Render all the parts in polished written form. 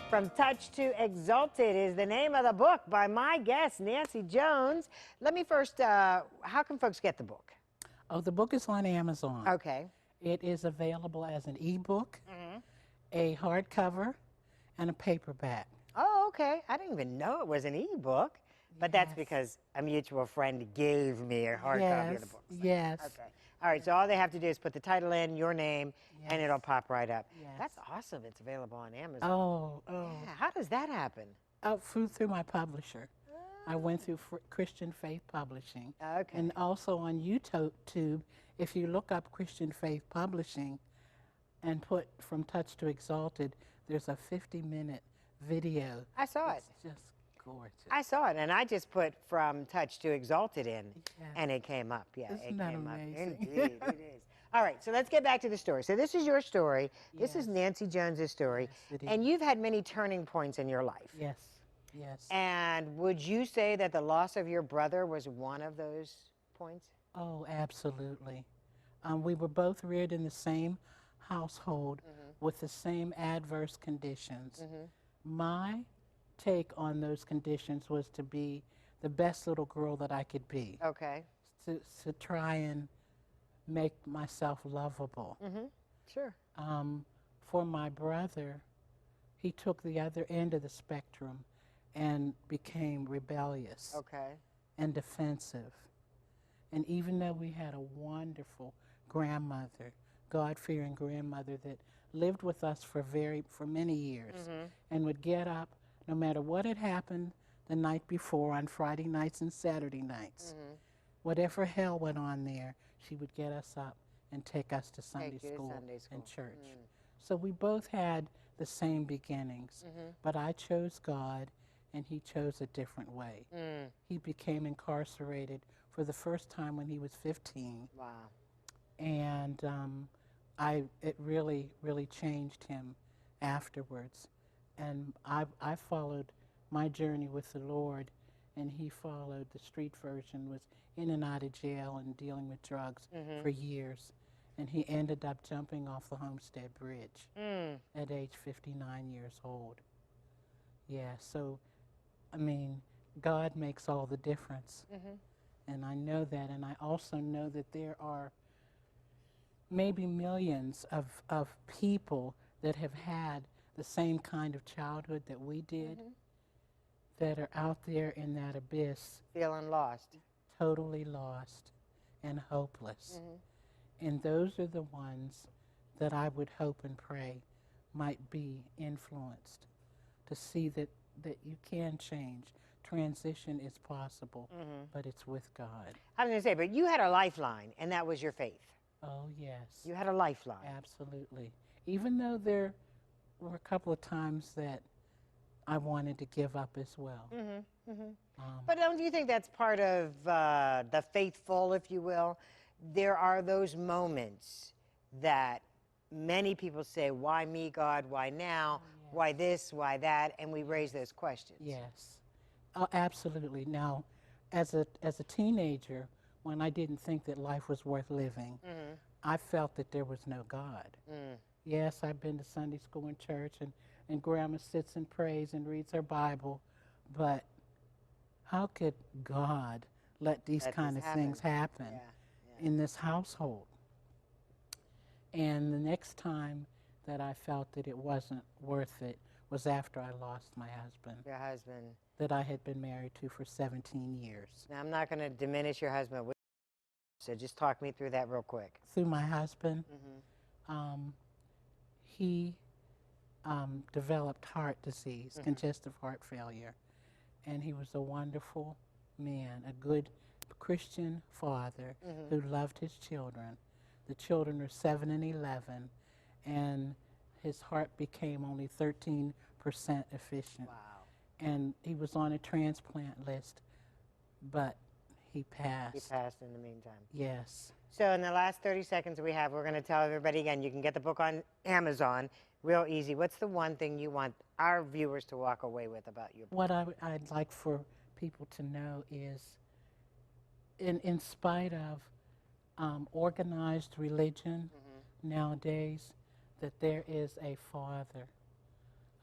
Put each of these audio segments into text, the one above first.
From Touch to Exalted is the name of the book by my guest, Nancy Jones. Let me first, how can folks get the book? Oh, the book is on Amazon. Okay. It is available as an ebook, a hardcover, and a paperback. Oh, okay. I didn't even know it was an ebook, but that's because a mutual friend gave me a hard copy of the book. So. Yes. Okay. All right. So all they have to do is put the title in, your name, and it'll pop right up. Yes. That's awesome. It's available on Amazon. Oh. Yeah. How does that happen? Through my publisher. I went through Christian Faith Publishing. Okay. And also on YouTube, if you look up Christian Faith Publishing and put From Touch to Exalted, there's a 50-minute video. I saw it. It's just gorgeous. I saw it, and I just put From Touch to Exalted in, and it came up. Yeah, Isn't that amazing? Indeed, it is. All right, so let's get back to the story. So this is your story. This is Nancy Jones's story, and you've had many turning points in your life. Yes, yes. And would you say that the loss of your brother was one of those points? Oh, absolutely. We were both reared in the same household with the same adverse conditions. My take on those conditions was to be the best little girl that I could be. Okay. To try and make myself lovable. Sure. For my brother, he took the other end of the spectrum and became rebellious and defensive. And even though we had a wonderful grandmother, God-fearing grandmother that lived with us for many years and would get up no matter what had happened the night before on Friday nights and Saturday nights. Whatever hell went on there, she would get us up and take us to Sunday school and church. So we both had the same beginnings, but I chose God and he chose a different way. He became incarcerated for the first time when he was 15. Wow. And it really, really changed him afterwards. And I followed my journey with the Lord, and he followed the street version, was in and out of jail and dealing with drugs for years. And he ended up jumping off the Homestead Bridge at age 59 years old. Yeah, so, I mean, God makes all the difference. And I know that, and I also know that there are maybe millions of people that have had the same kind of childhood that we did, that are out there in that abyss. Feeling lost. Totally lost and hopeless. And those are the ones that I would hope and pray might be influenced to see that you can change. Transition is possible, but it's with God. I was going to say, but you had a lifeline, and that was your faith. Oh, yes. You had a lifeline. Absolutely. Even though there were a couple of times that I wanted to give up as well. But don't you think that's part of the faithful, if you will? There are those moments that many people say, why me, God? Why now? Why this? Why that? And we raise those questions. Yes. Oh, absolutely. Now, as a teenager, when I didn't think that life was worth living, I felt that there was no God. Yes, I've been to Sunday school and church, and Grandma sits and prays and reads her Bible, but how could God let these kind of things happen in this household? And the next time that I felt that it wasn't worth it was after I lost my husband. Your husband. That I had been married to for 17 years. Now, I'm not going to diminish your husband, so just talk me through that real quick. Through my husband, he developed heart disease, congestive heart failure, and he was a wonderful man, a good Christian father who loved his children. The children are 7 and 11, and his heart became only 13% efficient. Wow. And he was on a transplant list, but he passed. He passed in the meantime. Yes. So in the last 30 seconds we have, we're going to tell everybody again, you can get the book on Amazon, real easy. What's the one thing you want our viewers to walk away with about your book? What I'd like for people to know is, in spite of organized religion nowadays, that there is a Father,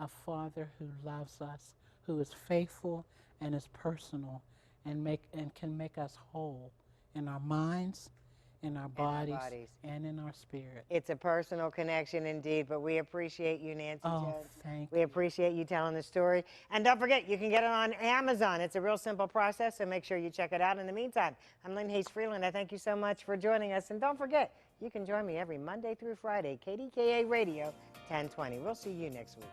a Father who loves us, who is faithful and is personal, and can make us whole in our minds, in our bodies, and in our spirit. It's a personal connection indeed, but we appreciate you, Nancy Jones. Thank you. We appreciate you telling the story. And don't forget, you can get it on Amazon. It's a real simple process, so make sure you check it out. In the meantime, I'm Lynn Hayes Freeland. I thank you so much for joining us. And don't forget, you can join me every Monday through Friday, KDKA Radio, 1020. We'll see you next week.